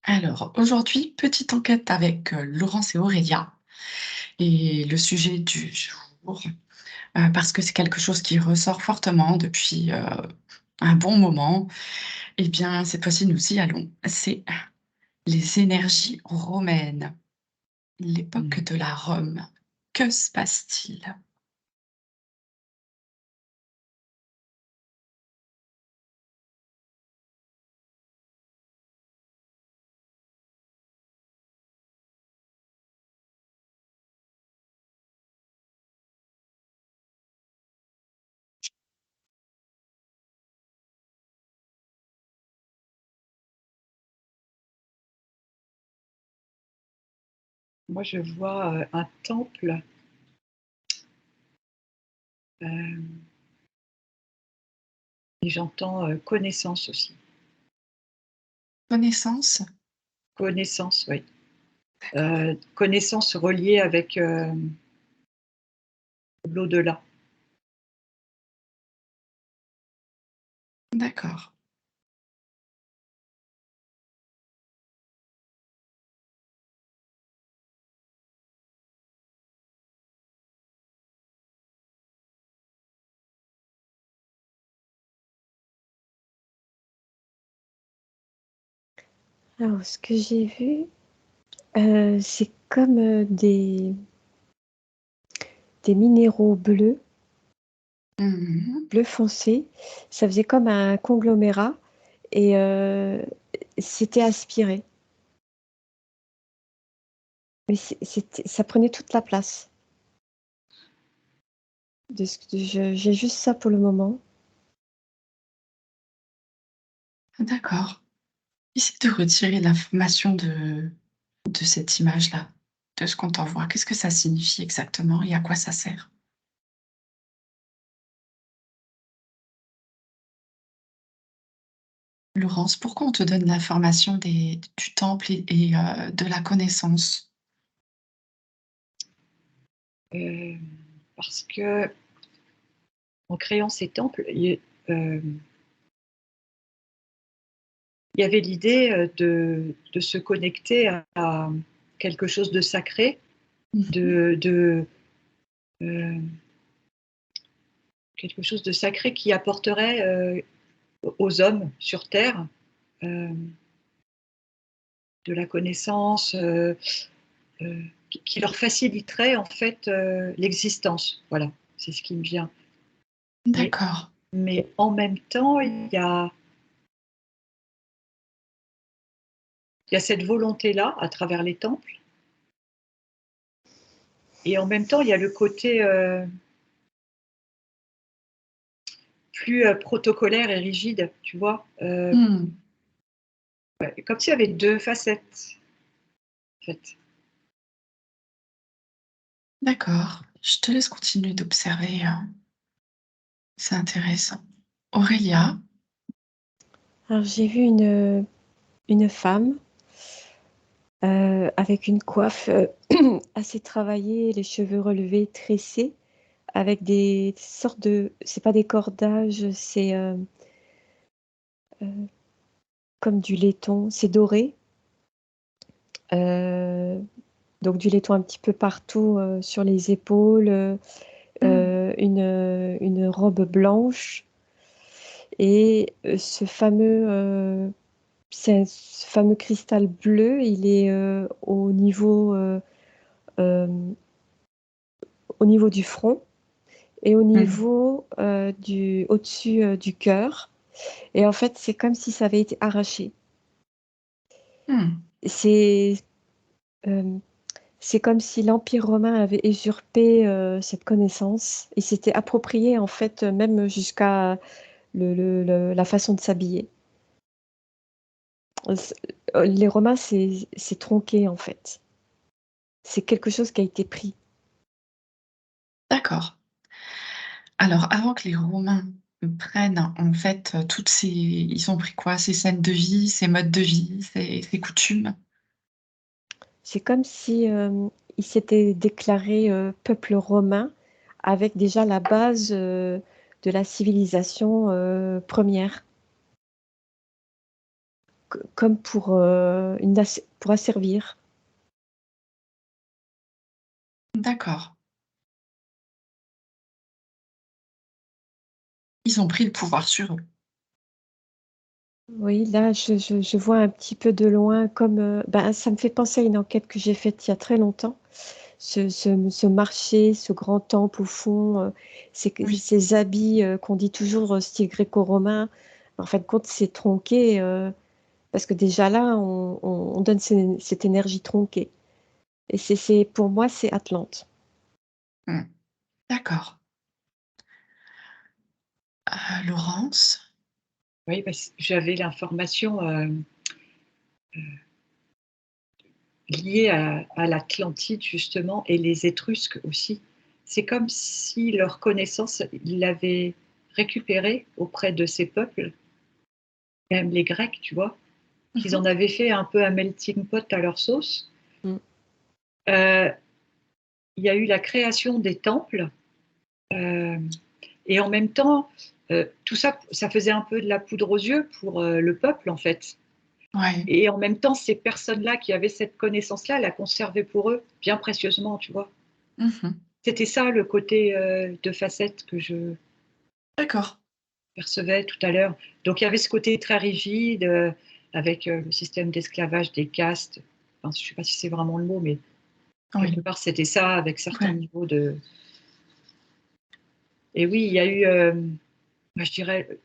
Alors, aujourd'hui, petite enquête avec Laurence et Aurélia. Et le sujet du jour, parce que c'est quelque chose qui ressort fortement depuis un bon moment, eh bien, cette fois-ci, nous y allons. C'est les énergies romaines, l'époque Mmh. de la Rome. Que se passe-t-il? Moi, je vois, un temple, hem et j'entends, connaissance aussi. Connaissance? Connaissance, oui. D'accord, Connaissance reliée avec, l'au-delà. d'accord. Alors, ce que j'ai vu, c'est comme, des minéraux bleus, Mmh. bleu foncé. Ça faisait comme un conglomérat et c'était aspiré. Mais ça prenait toute la place. De ce que j'ai juste ça pour le moment. D'accord. Essaie de retirer l'information de cette image-là, de ce qu'on t'envoie. Qu'est-ce que ça signifie exactement et à quoi ça sert? Laurence, pourquoi on te donne l'information du temple et de la connaissance? Parce qu'en créant ces temples, il y avait l'idée, de se connecter à quelque chose de sacré, Mmh. de, heu, quelque chose de sacré qui apporterait, aux hommes sur terre, hem, de la connaissance, qui leur faciliterait en fait, l'existence. Voilà, c'est ce qui me vient. Mais D'accord, mais en même temps, il y a cette volonté-là à travers les temples et en même temps, il y a le côté, plus, protocolaire et rigide, tu vois? mmh, Ouais, comme s'il y avait 2 facettes, en fait. d'accord. Je te laisse continuer d'observer, c'est intéressant. Aurélia? Alors j'ai vu une femme, avec une coiffe, assez travaillée, les cheveux relevés, tressés, avec des sortes de c'est pas des cordages, c'est, heu, comme du laiton, c'est doré, heu, donc du laiton un petit peu partout, sur les épaules, Mmh, une robe blanche et ce fameux cristal bleu, il est, hem, au niveau du front et au mmh, niveau, du au-dessus, du cœur et en fait, c'est comme si ça avait été arraché. mmh. C'est, hem, c'est comme si l'Empire romain avait usurpé, cette connaissance et s'était approprié, en fait, même jusqu'à la façon de s'habiller. C les Romains, c'est tronqué, en fait. C'est quelque chose qui a été pris. D'accord. Alors avant que les Romains prennent en fait toutes ces ils ont pris quoi? Ces scènes de vie, ces modes de vie, ces coutumes? C'est comme si, ils s'étaient déclarés, peuple romain avec déjà la base, de la civilisation, 1. comme pour asservir. D'accord. Ils ont pris le pouvoir sur eux. Oui, là, je vois un petit peu de loin comme, ben, ça me fait penser à une enquête que j'ai faite il y a très longtemps. Ce marché, ce grand temple au fond, Oui. ces habits, qu'on dit toujours, style gréco-romain. En fin de compte, c'est tronqué, parce que déjà là, on donne cette énergie tronquée et pour moi, c'est Atlante. Mmh. D'accord. Laurence? Oui, parce que j'avais l'information liée à l'Atlantide, justement, et les Étrusques aussi. C'est comme si leur connaissance, ils l'avaient récupérée auprès de ces peuples, même les Grecs, tu vois, qu'ils Mmh. en avaient fait un peu un melting pot à leur sauce. Mmh. Euh, il y a eu la création des temples, euh, et en même temps, tout ça, ça faisait un peu de la poudre aux yeux pour le peuple, en fait. Ouais. Et en même temps, ces personnes-là qui avaient cette connaissance-là, la conservaient pour eux, bien précieusement, tu vois. Mmh. C'était ça le côté de facette que je D'accord. percevais tout à l'heure. Donc il y avait ce côté très rigide, avec le système d'esclavage des castes. Enfin, je ne sais pas si c'est vraiment le mot, mais quelque Oui. part c'était ça, avec certains Ouais. niveaux de. Et oui, il y a eu, moi, je dirais,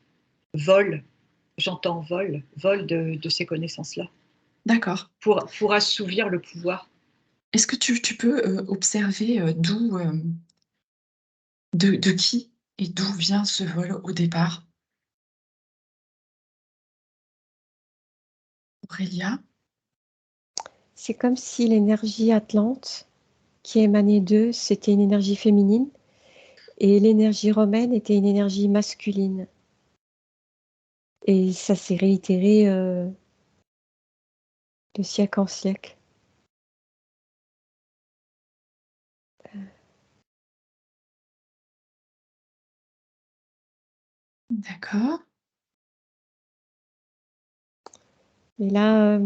vol, j'entends vol de ces connaissances-là, D'accord. pour assouvir le pouvoir. Est-ce que tu peux, observer, d'où, de qui et d'où vient ce vol au départ? Aurélia? C'est comme si l'énergie atlante qui émanait d'eux, c'était une énergie féminine et l'énergie romaine était une énergie masculine et ça s'est réitéré, de siècle en siècle. D'accord. Mais là,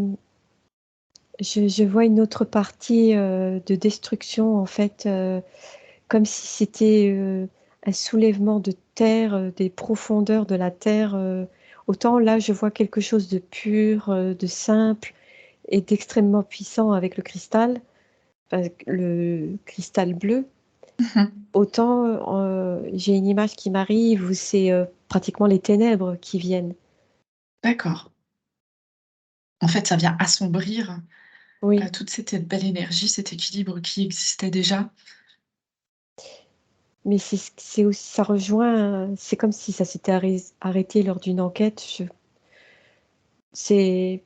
je vois une autre partie, de destruction en fait, comme si c'était, un soulèvement de terre, des profondeurs de la terre, autant là je vois quelque chose de pur, de simple et d'extrêmement puissant avec le cristal bleu. Mmh. Autant, j'ai une image qui m'arrive où c'est, pratiquement les ténèbres qui viennent. D'accord. En fait, ça vient assombrir, Oui, toute cette belle énergie, cet équilibre qui existait déjà? mais c'est aussi ça rejoint, c'est comme si ça s'était arrêté lors d'une enquête. C'est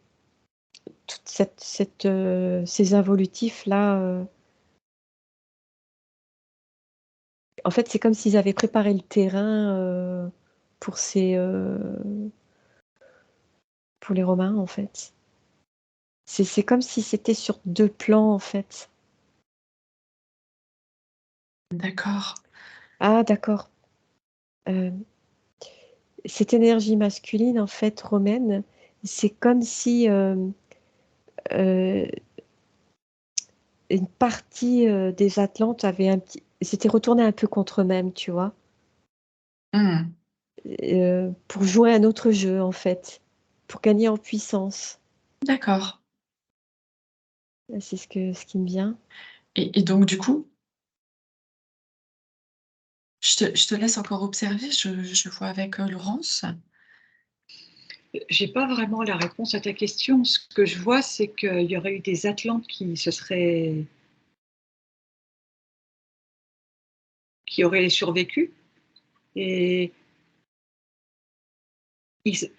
toute ces involutifs-là, en fait, c'est comme s'ils avaient préparé le terrain, pour pour les Romains, en fait. C'est comme si c'était sur 2 plans, en fait. D'accord. Ah d'accord. Hem, cette énergie masculine, en fait, romaine, c'est comme si, heu, une partie, des Atlantes avait s'était retournée un peu contre eux-mêmes, tu vois? Mmh. Pour jouer un autre jeu, en fait, pour gagner en puissance. D'accord. C'est ce qui me vient. Et donc du coup, je te laisse encore observer, je vois avec, Laurence. J'ai pas vraiment la réponse à ta question. Ce que je vois, c'est qu'il y aurait eu des Atlantes qui auraient survécu, et ils,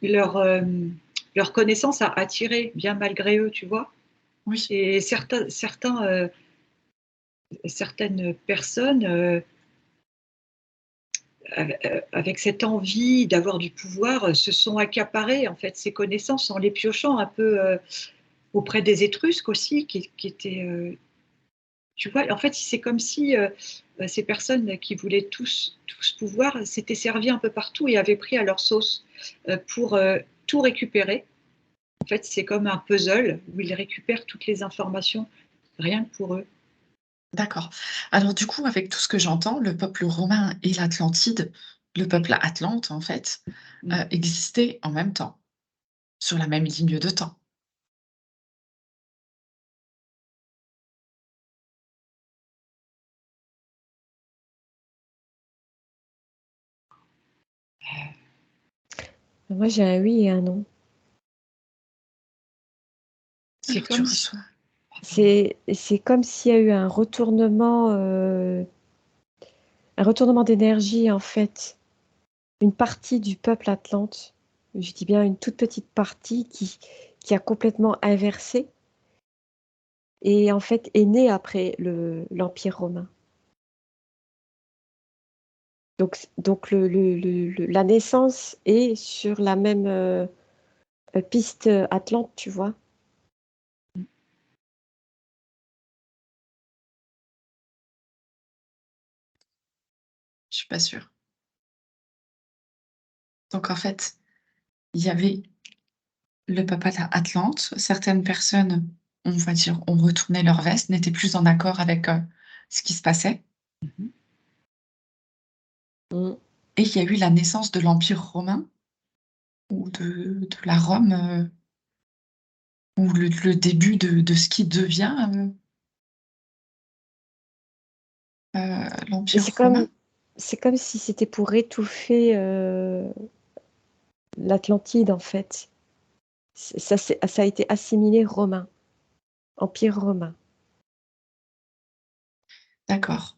leur connaissance a attiré bien malgré eux, tu vois. Oui. Et certaines personnes, avec cette envie d'avoir du pouvoir, se sont accaparées en fait ces connaissances en les piochant un peu auprès des Étrusques aussi, qui étaient, tu vois, en fait, c'est comme si ces personnes qui voulaient tout ce pouvoir s'étaient servies un peu partout et avaient pris à leur sauce pour tout récupérer. En fait, c'est comme un puzzle où ils récupèrent toutes les informations rien que pour eux. D'accord. Alors du coup, avec tout ce que j'entends, le peuple romain et l'Atlantide, le peuple atlante en fait, Mmh. existaient en même temps, sur la même ligne de temps. Moi, j'ai un oui et un non. C'est Alors tu comme si reçois C'est comme s'il y a eu un retournement d'énergie, en fait. Une partie du peuple atlante, je dis bien une toute petite partie qui a complètement inversé et en fait est née après l'Empire romain. Donc la naissance est sur la même piste atlante, tu vois. je suis pas sûre. Donc en fait, il y avait le peuple atlante, certaines personnes, on va dire, ont retourné leur veste, n'étaient plus en accord avec, ce qui se passait mmh Mm. et il y a eu la naissance de l'Empire romain ou de la Rome, ou le début de ce qui devient, Et l'Empire romain. c'est comme si c'était pour étouffer l'Atlantide, en fait. Ça a été assimilé romain, empire romain. D'accord,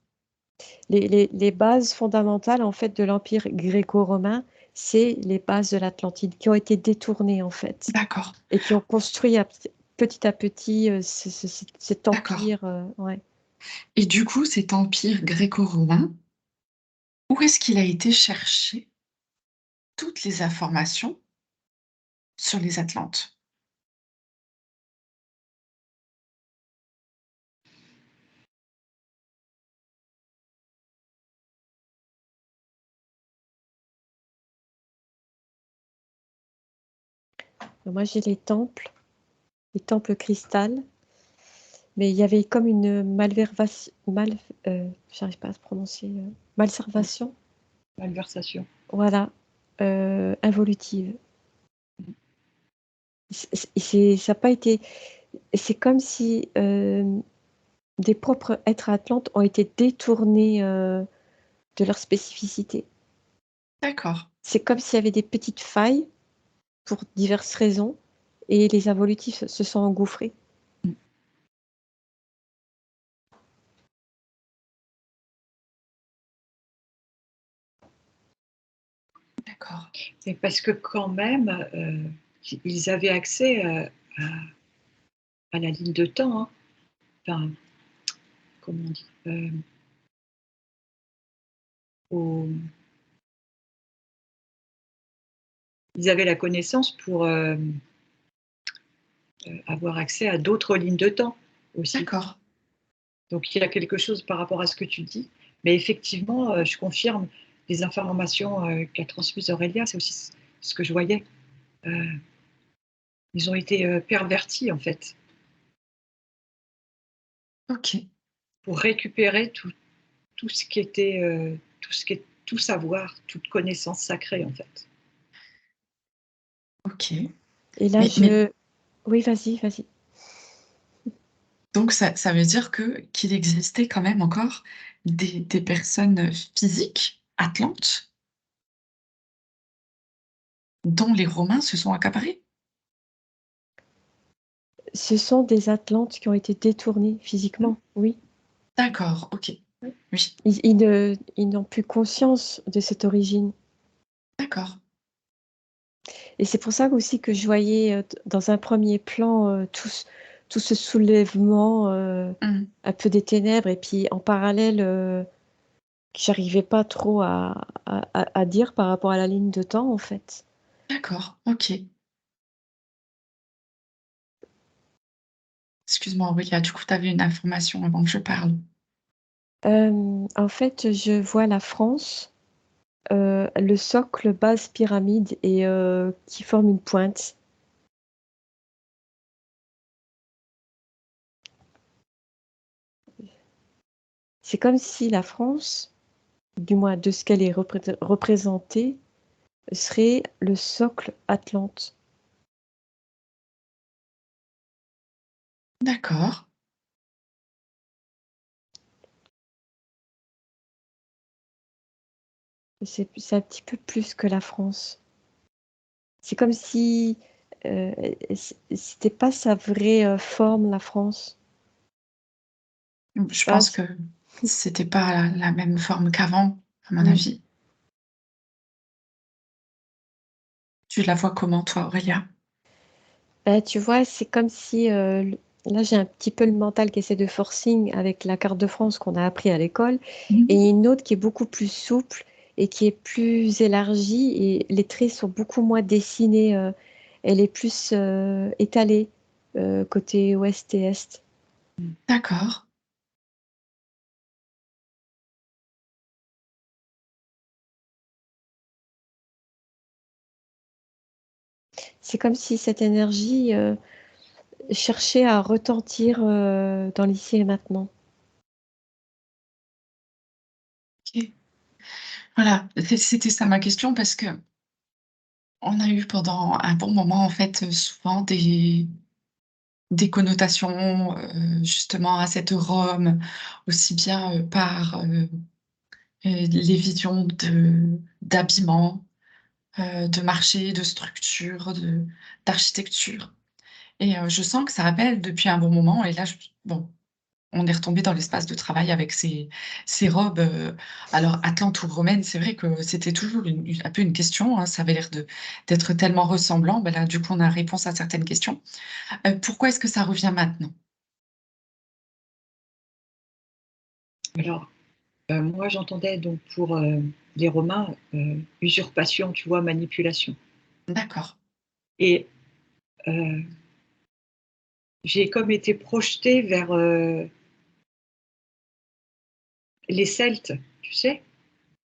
Les bases fondamentales en fait de l'empire gréco-romain, c'est les bases de l'Atlantide qui ont été détournées en fait d'accord, et qui ont construit petit à petit cet d'accord empire. Ouais. et du coup, cet empire gréco-romain, où est-ce qu'il a été chercher toutes les informations sur les Atlantes? Moi j'ai les temples cristal, mais il y avait comme une j'arrive pas à se prononcer, Mmh. malservation, Malversation. voilà, involutive. Mmh. Ça a pas été, c'est comme si des propres êtres atlantes ont été détournés de leur spécificité. D'accord, C'est comme s'il y avait des petites failles pour diverses raisons et les involutifs se sont engouffrés. Mmh. d'accord, C'est parce que quand même, ils avaient accès, à la ligne de temps, hein. Enfin, comment on dit? Au Ils avaient la connaissance pour, avoir accès à d'autres lignes de temps aussi. d'accord. Donc il y a quelque chose par rapport à ce que tu dis. Mais effectivement, je confirme, les informations, qu'a transmises Aurélia, c'est aussi ce que je voyais. Heu, Ils ont été, pervertis en fait, OK, pour récupérer tout ce qui était, tout savoir, toute connaissance sacrée en fait. OK. Et là, Mais Oui, vas-y, vas-y. donc ça veut dire qu'il existait quand même encore des personnes, physiques, atlantes, dont les Romains se sont accaparés? Ce sont des Atlantes qui ont été détournés Mmh, physiquement, oui. D'accord, OK. oui. Oui, Ils n'ont plus conscience de cette origine. d'accord. Et c'est pour ça aussi que je voyais dans un premier plan tout ce soulèvement Mmh. un peu des ténèbres et puis en parallèle que j'arrivais pas trop à dire par rapport à la ligne de temps en fait. D'accord, OK. Excuse-moi, Aurélia, du coup, tu avais une information avant que je parle. En fait, je vois la France, le socle, base, pyramide et qui forme une pointe. c'est comme si la France, du moins de ce qu'elle est représentée, serait le socle Atlante. D'accord. C'est un petit peu plus que la France. C'est comme si euh, c'était pas sa vraie forme, la France. Je Ah, pense que c'était pas la même forme qu'avant, à mon mm. avis. Tu la vois comment, toi, Aurélia? Bah, tu vois, c'est comme si là j'ai un petit peu le mental qui essaie de forcing avec la carte de France qu'on a appris à l'école, et Mhm. une autre qui est beaucoup plus souple et qui est plus élargie, et les traits sont beaucoup moins dessinés. Elle est plus étalée côté ouest et est. D'accord. C'est comme si cette énergie cherchait à retentir dans l'ici et maintenant. Ok. Voilà, c'était ça ma question parce que on a eu pendant un bon moment, en fait, souvent des connotations, justement à cette Rome, aussi bien, par, les visions d'habillement, de marché, de structure, d'architecture et je sens que ça appelle depuis un bon moment et là je bon, on est retombé dans l'espace de travail avec ces robes, alors atlantes ou romaines, c'est vrai que c'était toujours un peu une question, hein, ça avait l'air d'être tellement ressemblant. Ben là, du coup, on a réponse à certaines questions. Pourquoi est-ce que ça revient maintenant? Alors, moi, j'entendais donc pour les Romains, usurpation, tu vois, manipulation. D'accord. Et euh, j'ai comme été projetée vers les Celtes, tu sais,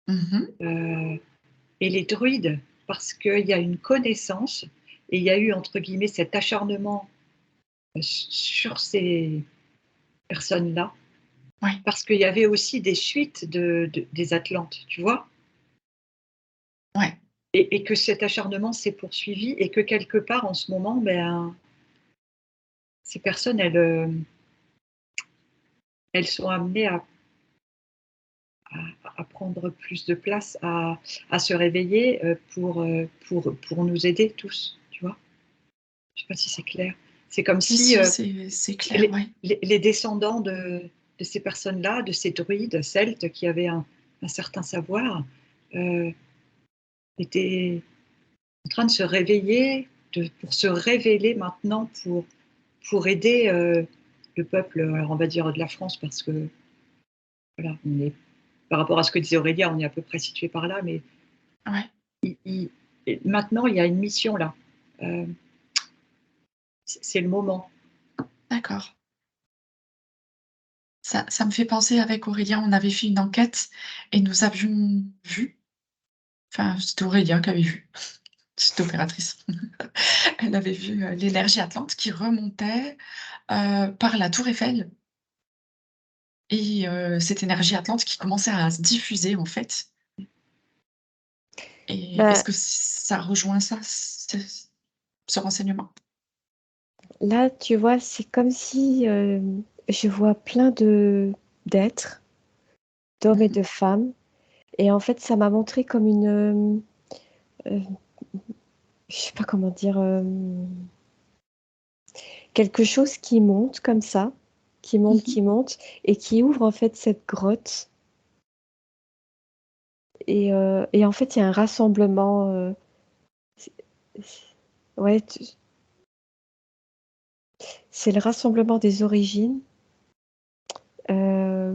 Mmh. euh, et les druides, parce qu'il y a une connaissance et il y a eu, entre guillemets, cet acharnement sur ces personnes-là, Ouais, parce qu'il y avait aussi des suites des Atlantes, tu vois, ouais, et que cet acharnement s'est poursuivi et que quelque part, en ce moment, ben, ces personnes, elles sont amenées à prendre plus de place, à se réveiller pour nous aider tous, tu vois. Je sais pas si c'est clair. C'est comme si, si si, c'est clair, les, ouais. les descendants de ces personnes-là, de ces druides celtes qui avaient un certain savoir, euh, étaient en train de se réveiller, pour se révéler maintenant, pour aider le peuple, alors on va dire de la France, parce que voilà, on est, par rapport à ce que disait Aurélia, on est à peu près situé par là, mais Ouais, il- il- maintenant il y a une mission là. Euh, c'est le moment. d'accord. Ça me fait penser avec Aurélien, on avait fait une enquête et nous avions vu, enfin, c'était Aurélien qui avait vu, cette opératrice. Elle avait vu, l'énergie atlante qui remontait, par la tour Eiffel et cette énergie atlante qui commençait à se diffuser, en fait et est-ce Bah, que ça rejoint ça, ce renseignement? là, tu vois, c'est comme si je vois plein de d'êtres, d'hommes et Mmh. de femmes, et en fait, ça m'a montré comme euh, je sais pas comment dire, quelque chose qui monte comme ça, Mmh. qui monte, et qui ouvre en fait cette grotte. Et en fait, il y a un rassemblement. C'est- ouais, c'est le rassemblement des origines. Euh,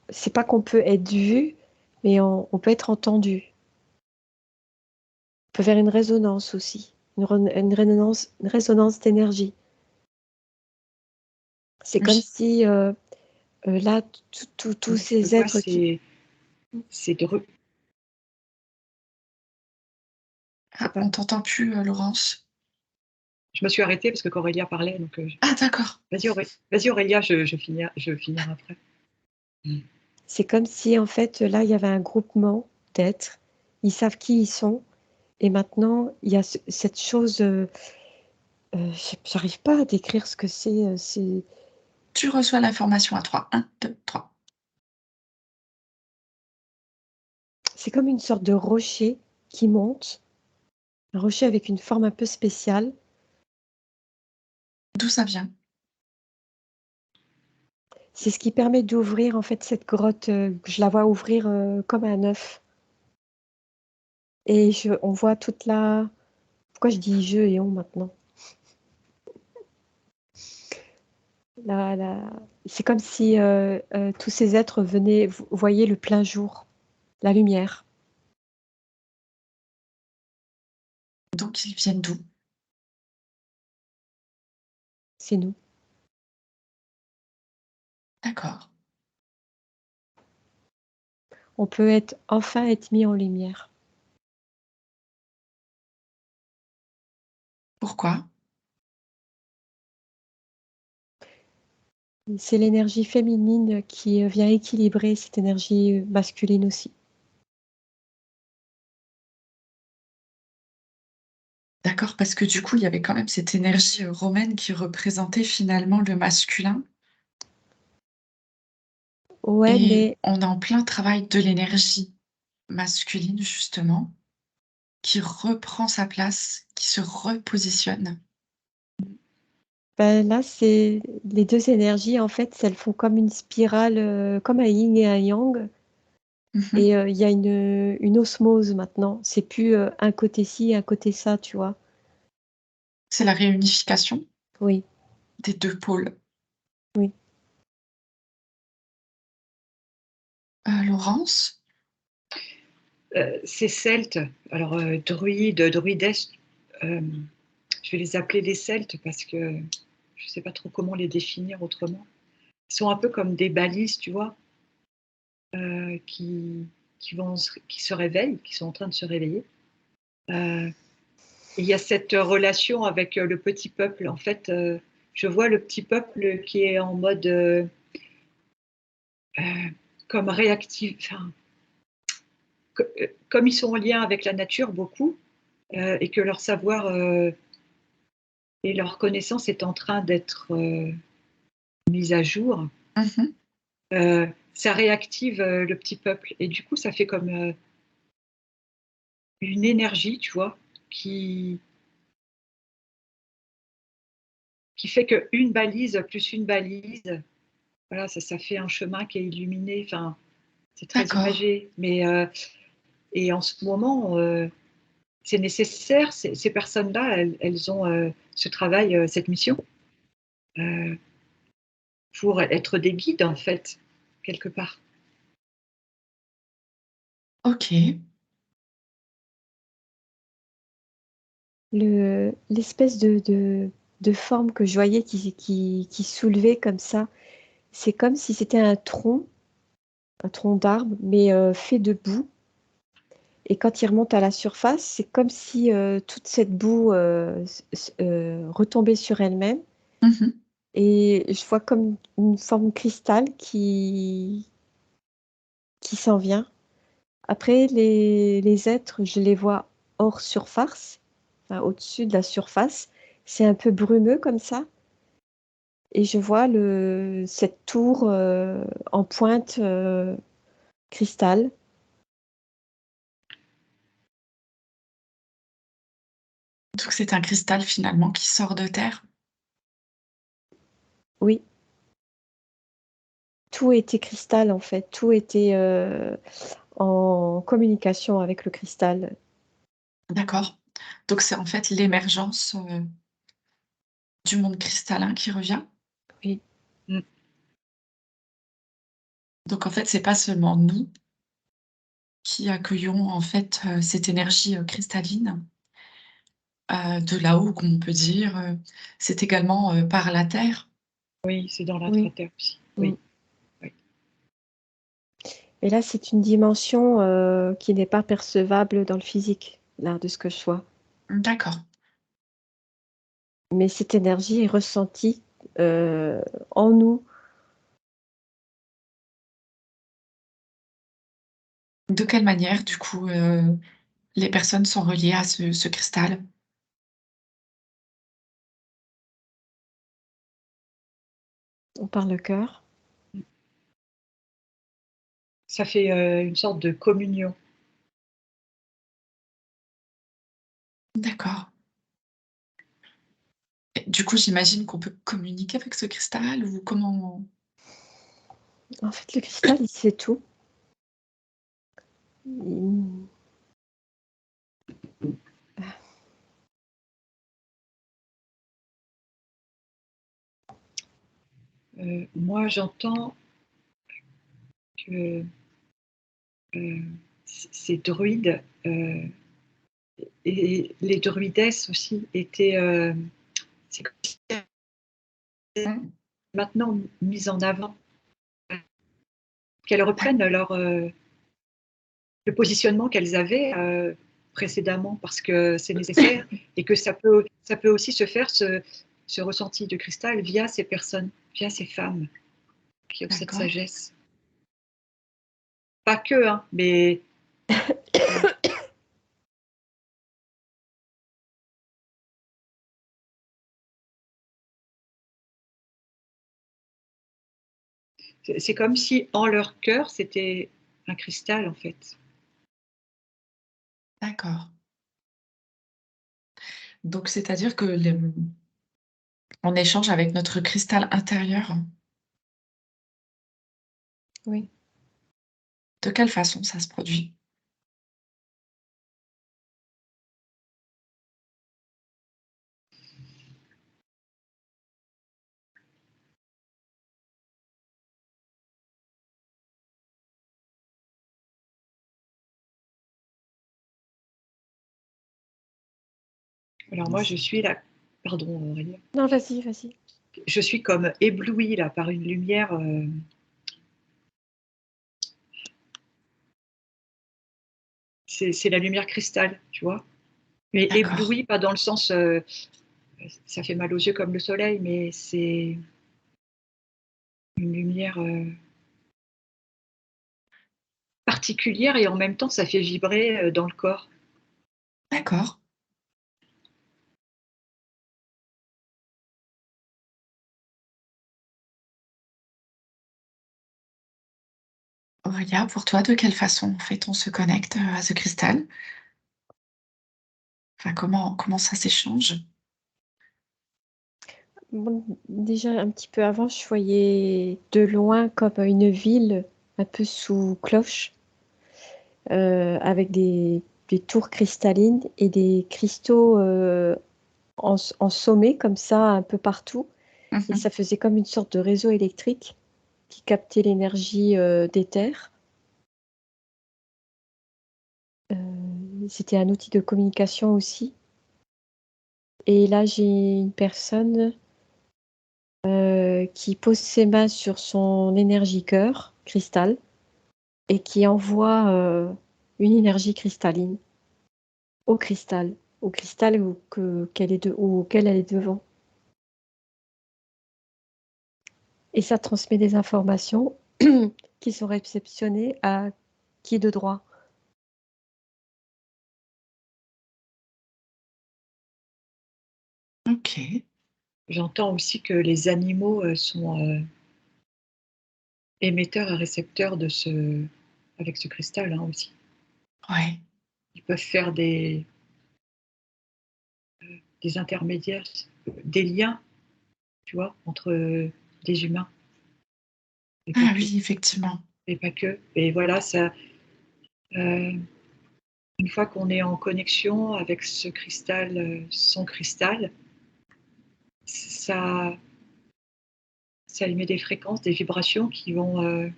c'est pas qu'on peut être vu, mais on peut être entendu. On peut faire une résonance aussi, une résonance d'énergie. C'est comme Oui. si là, tous Je ces vois, êtres qui, c'est de c'est Ah, pas, on t'entend plus, Laurence. je me suis arrêtée parce que Aurélia parlait, donc Ah d'accord. vas-y Aurélia, je finirai après. Mmh. C'est comme si, en fait, là, il y avait un groupement d'êtres. Ils savent qui ils sont et maintenant, il y a cette chose, j'arrive pas à décrire ce que c'est Tu reçois l'information à 3. 1, 2, 3. c'est comme une sorte de rocher qui monte, un rocher avec une forme un peu spéciale. D'où ça vient? C'est ce qui permet d'ouvrir, en fait, cette grotte, je la vois ouvrir, comme un œuf et on voit toute la pourquoi je dis «je» et «on» maintenant? La c'est comme si, tous ces êtres venaient voyaient le plein jour, la lumière. Donc ils viennent d'où? C'est nous. D'accord. On peut enfin être mis en lumière. Pourquoi? C'est l'énergie féminine qui, vient équilibrer cette énergie, masculine aussi. D'accord, parce que du coup, il y avait quand même cette énergie, romaine qui représentait finalement le masculin Ouais, et mais on est en plein travail de l'énergie masculine justement, qui reprend sa place, qui se repositionne. bah, là, c'est les 2 énergies, en fait, elles font comme une spirale, comme un yin et un yang Mmh. et il y a une osmose maintenant. C'est plus, un côté ci, un côté ça, tu vois? C'est la réunification Oui, des 2 pôles. oui. Laurence? Ces Celtes, alors, druides, druidesses, je vais les appeler les Celtes parce que je ne sais pas trop comment les définir autrement. Ils sont un peu comme des balises, tu vois? Qui qui se réveillent, qui sont en train de se réveiller. Heu, et il y a cette relation avec, le petit peuple. En fait, je vois le petit peuple qui est en mode, comme réactif, enfin, comme ils sont en lien avec la nature beaucoup, et que leur savoir, et leur connaissance est en train d'être, mise à jour, Mmh. ça réactive, le petit peuple et du coup, ça fait comme, une énergie, tu vois? Qui qui fait qu'une balise plus une balise, voilà, ça fait un chemin qui est illuminé, enfin, c'est très D'accord. imagé, mais et en ce moment, c'est nécessaire, ces personnes-là, elles ont, ce travail, cette mission, heu, pour être des guides, en fait, quelque part. OK. L'espèce de forme que je voyais qui soulevait comme ça, c'est comme si c'était un tronc d'arbre, mais fait de boue et quand il remonte à la surface, c'est comme si, toute cette boue, retombait sur elle-même Mmh. et je vois comme une forme cristal qui s'en vient. Après les êtres, je les vois hors surface, enfin au-dessus de la surface. C'est un peu brumeux comme ça et je vois cette tour, en pointe, cristal. Donc c'est un cristal finalement qui sort de terre? Oui, tout était cristal en fait, tout était, en communication avec le cristal. D'accord. Donc c'est en fait l'émergence, du monde cristallin qui revient? Oui, Mmh. Donc en fait, c'est pas seulement nous qui accueillons en fait, cette énergie, cristalline, de là-haut comme on peut dire, c'est également, par la terre? Oui, c'est dans oui. l'intra-terre aussi. Mmh. Oui, oui. Et là, c'est une dimension, qui n'est pas percevable dans le physique, là, de ce que je vois. D'accord. Mais cette énergie est ressentie, en nous. De quelle manière, du coup, les personnes sont reliées à ce cristal? Par le cœur. Ça fait, une sorte de communion. D'accord. Et du coup, j'imagine qu'on peut communiquer avec ce cristal ou comment? En fait, le cristal, il sait tout. Il Moi, j'entends que, heu, ces druides, et les druidesses aussi étaient, c'est comme si Mmh. maintenant mises en avant, qu'elles reprennent leur, le positionnement qu'elles avaient, précédemment parce que c'est nécessaire et que ça peut aussi se faire ce ressenti de cristal via ces personnes, via ces femmes qui ont cette D'accord. sagesse. Pas que, hein, mais c'est comme si en leur cœur, c'était un cristal, en fait. D'accord. Donc c'est-à-dire que le on échange avec notre cristal intérieur? Oui. De quelle façon ça se produit? Alors moi, je suis là, pardon, Aurélie. Non, vas-y, vas-y. Je suis comme éblouie là par une lumière, c'est la lumière cristal, tu vois? Mais D'accord, éblouie, pas dans le sens, ça fait mal aux yeux comme le soleil, mais c'est une lumière, particulière et en même temps, ça fait vibrer, dans le corps. d'accord. Aurélia, pour toi, de quelle façon, en fait, on se connecte, à ce cristal? Enfin, comment ça s'échange? Bon, déjà un petit peu avant, je voyais de loin comme une ville un peu sous cloche, avec des tours cristallines et des cristaux, en sommet comme ça un peu partout et Mmh. ça faisait comme une sorte de réseau électrique qui captait l'énergie, d'éther. C'était un outil de communication aussi et là, j'ai une personne, qui pose ses mains sur son énergie cœur, cristal et qui envoie, une énergie cristalline au cristal ou que qu'elle est de ou auquel elle est devant et ça transmet des informations qui sont réceptionnées à qui de droit. OK. J'entends aussi que les animaux, sont, émetteurs et récepteurs de ce avec ce cristal, hein, aussi. Ouais. Ils peuvent faire des intermédiaires, des liens, tu vois? Entre, des humains et pas Ah que oui, effectivement. et pas que et voilà, ça, heu, une fois qu'on est en connexion avec ce cristal, son cristal, ça ça émet des fréquences, des vibrations qui vont,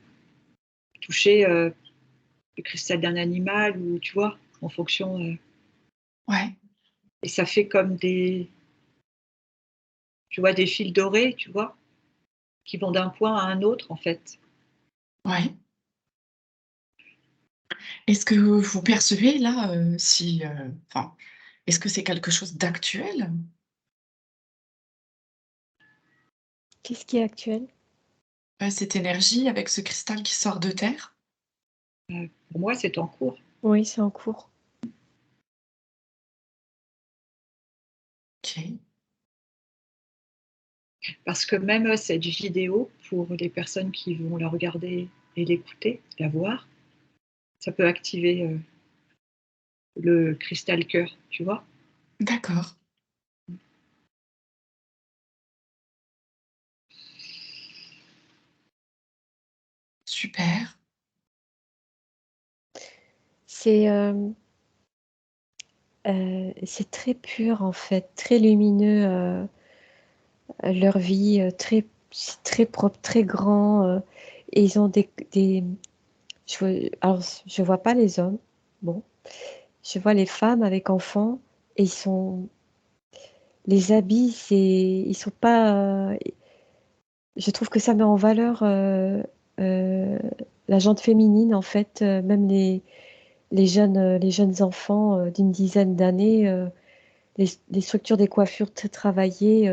toucher, le cristal d'un animal ou tu vois? En fonction, Ouais, et ça fait comme des tu vois? Des fils dorés, tu vois? Qui vont d'un point à un autre, en fait. ouais. Est-ce que vous percevez là, si, enfin, est-ce que c'est quelque chose d'actuel? Qu'est-ce qui est actuel? Cette énergie avec ce cristal qui sort de terre? Pour moi, c'est en cours. Oui, c'est en cours. OK. Parce que même cette vidéo, pour les personnes qui vont la regarder et l'écouter, la voir, ça peut activer le cristal cœur, tu vois. D'accord. Super. C'est, c'est très pur en fait, très lumineux, leur vie, c'est très propre, très grand, et ils ont des alors je vois pas les hommes, bon, je vois les femmes avec enfants et les habits, ils sont pas, je trouve que ça met en valeur, heu, la jante féminine en fait, même les jeunes enfants, d'une dizaine d'années, les structures des coiffures très travaillées,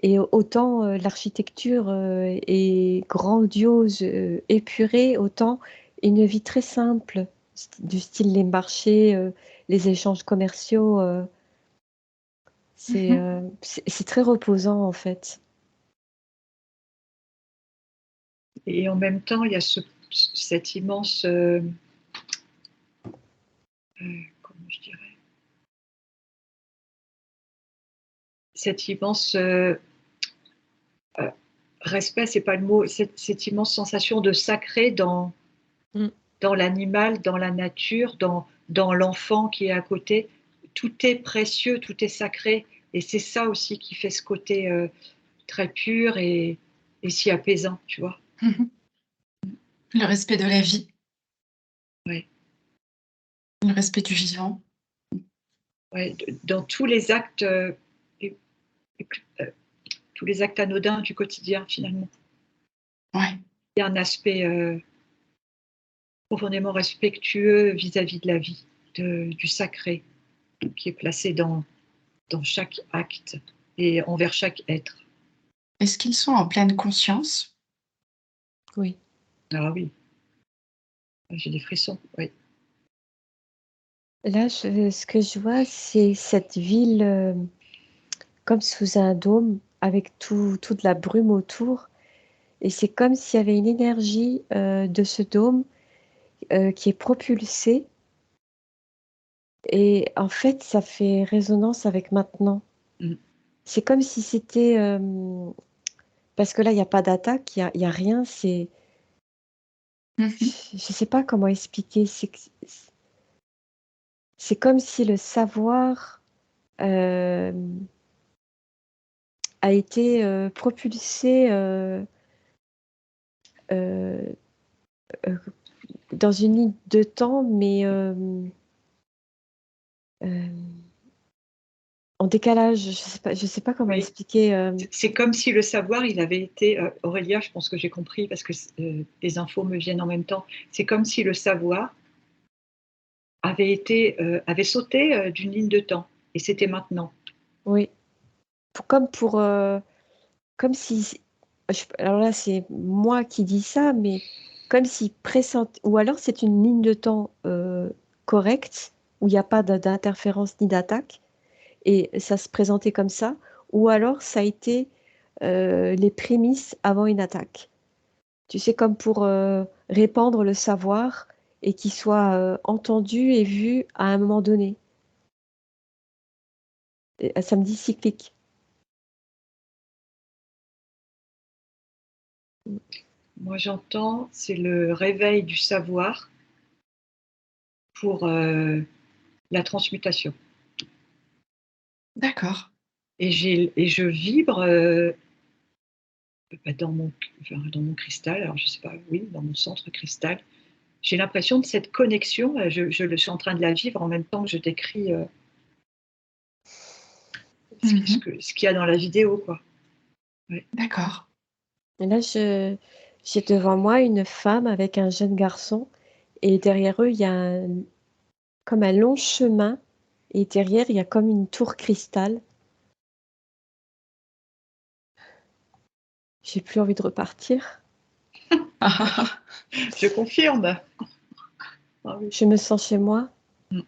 et autant, l'architecture, est grandiose, épurée, autant une vie très simple, du style les marchés, les échanges commerciaux, Mmh. c'est très reposant en fait. Et en même temps, il y a cet immense, comment je dirais, cet immense respect, c'est pas le mot, cette immense sensation de sacré Mmh. dans l'animal, dans la nature, dans l'enfant qui est à côté. Tout est précieux, tout est sacré. Et c'est ça aussi qui fait ce côté très pur et si apaisant, tu vois. Mmh. Le respect de la vie, Ouais, le respect du vivant. ouais, dans tous les actes, et, et tous les actes anodins du quotidien, finalement. Ouais. Il y a un aspect profondément respectueux vis-à-vis de la vie, du sacré, qui est placé dans chaque acte et envers chaque être. Est-ce qu'ils sont en pleine conscience? Oui. Ah oui, j'ai des frissons, oui. Là, ce que je vois, c'est cette ville, comme sous un dôme avec toute la brume autour, et c'est comme s'il y avait une énergie, de ce dôme, qui est propulsée, et en fait, ça fait résonance avec maintenant. Mmh. C'est comme si c'était, parce que là, il y a pas d'attaque, il y a rien, Mmh. je sais pas comment expliquer, c'est comme si le savoir, hem, a été, propulsé, heu heu, dans une ligne de temps, mais hem, en décalage, je sais pas comment Oui, expliquer, c'est comme si le savoir, il avait été, Aurélia, je pense que j'ai compris parce que les infos me viennent en même temps. C'est comme si le savoir avait sauté, d'une ligne de temps et c'était maintenant. oui, pour, comme si alors là, c'est moi qui dis ça, mais comme si pressent ou alors c'est une ligne de temps, correcte, où il y a pas d'interférence ni d'attaque, et ça se présentait comme ça, ou alors ça a été, les prémices avant une attaque. Tu sais, comme pour, répandre le savoir et qu'il soit, entendu et vu à un moment donné. Et ça me dit cyclique. Mmh. Moi, j'entends, c'est le réveil du savoir pour, la transmutation D'accord. et je vibre, bah, dans mon cristal, alors je sais pas, oui, dans mon centre cristal. J'ai l'impression de cette connexion, je le suis en train de la vivre en même temps que je décris, Mmh. ce qu'il y a dans la vidéo, quoi. Ouais. D'accord. Et là, j'ai devant moi une femme avec un jeune garçon, et derrière eux, il y a comme un long chemin, et derrière, il y a comme une tour cristal. J'ai plus envie de repartir. Je confirme. Ah oui. Je me sens chez moi. Mmh.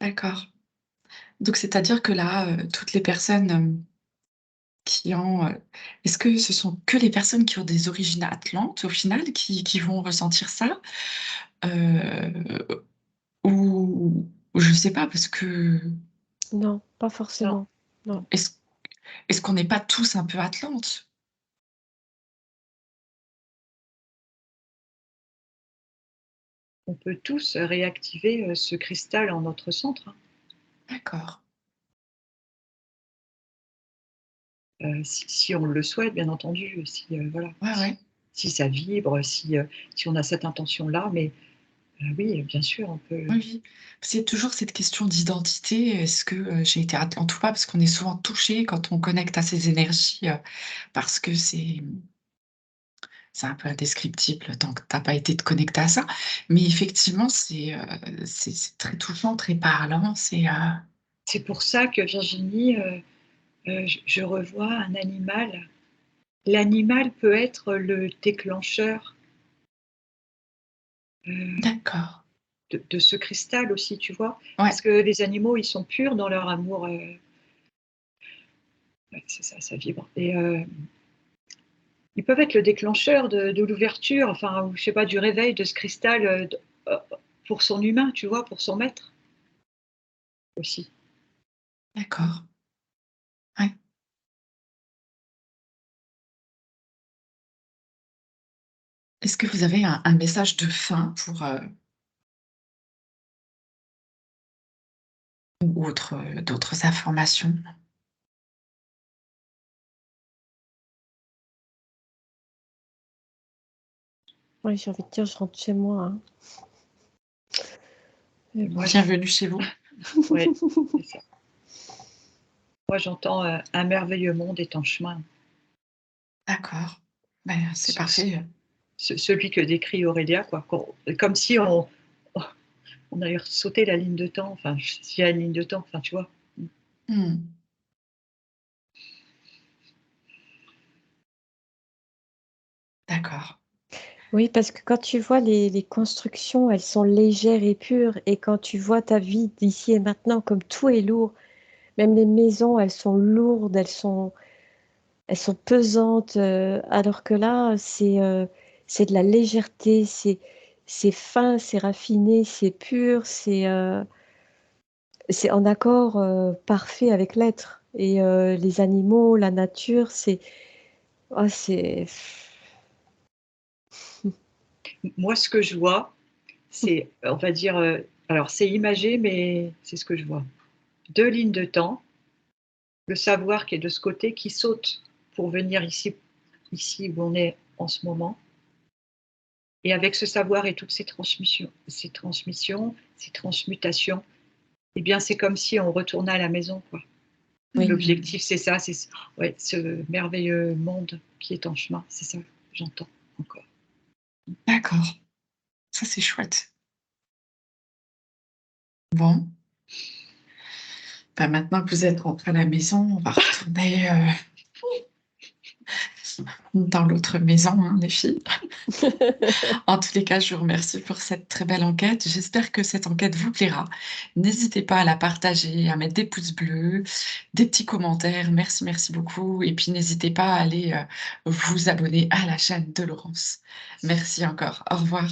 D'accord. Donc c'est-à-dire que là, toutes les personnes, qui ont, est-ce que ce sont que les personnes qui ont des origines atlantes, au final, qui vont ressentir ça? Heu, ou je sais pas parce que Non, pas Non, forcément. Non. est-ce est-ce qu'on n'est pas tous un peu atlantes? on peut tous réactiver, ce cristal en notre centre, hein. D'accord. Si on le souhaite, bien entendu, si, voilà, Ouais, ouais. si ça vibre, si on a cette intention-là, mais oui, bien sûr, on peut. Oui, oui. C'est toujours cette question d'identité. Est-ce que, j'ai été atlante ou pas? Parce qu'on est souvent touché quand on connecte à ces énergies, parce que c'est un peu indescriptible tant que tu as pas été te connecter à ça. Mais effectivement, c'est très touchant, très parlant, C'est pour ça que Virginie, je revois un animal. L'animal peut être le déclencheur, heu, d'accord. de ce cristal aussi, tu vois? Ouais, Parce que les animaux, ils sont purs dans leur amour, ouais, c'est ça, ça vibre et ils peuvent être le déclencheur de l'ouverture, enfin, ou je sais pas, du réveil de ce cristal, heu, pour son humain, tu vois? Pour son maître, aussi. d'accord. Ouais. Est-ce que vous avez un message de fin pour, ou autre, d'autres informations? Ouais, j'ai envie de dire, je rentre chez moi, hein. Mais Et bon. moi Bienvenue chez vous. ouais, c'est ça. Moi, j'entends, «Un merveilleux monde est en chemin». D'accord. Ben, c'est Ce ce parfait. celui que décrit Aurélia, quoi, comme si on allait sauter la ligne de temps, enfin, s'il y a une ligne de temps, enfin, tu vois? Mmh. Mmh. D'accord. Oui, parce que quand tu vois les constructions, elles sont légères et pures et quand tu vois ta vie d'ici et maintenant, comme tout est lourd, même les maisons, elles sont lourdes, elles sont pesantes, alors que là, c'est de la légèreté, c'est fin, c'est raffiné, c'est pur, c'est en accord, parfait avec l'être et les animaux, la nature, c'est Moi, ce que je vois, c'est, on va dire, alors c'est imagé, mais c'est ce que je vois. 2 lignes de temps, le savoir qui est de ce côté, qui saute pour venir ici où on est en ce moment et avec ce savoir et toutes ces transmutations, eh bien, c'est comme si on retournait à la maison, quoi. oui. L'objectif, c'est ça, ouais, ce merveilleux monde qui est en chemin, c'est ça que j'entends encore. D'accord. Ça, c'est chouette. Bon, bah, maintenant que vous êtes rentrées à la maison, on va retourner, dans l'autre maison, hein, les filles. En tous les cas, je vous remercie pour cette très belle enquête. J'espère que cette enquête vous plaira. N'hésitez pas à la partager, à mettre des pouces bleus, des petits commentaires. Merci, merci beaucoup et puis n'hésitez pas à aller, vous abonner à la chaîne de Laurence. Merci encore. Au revoir.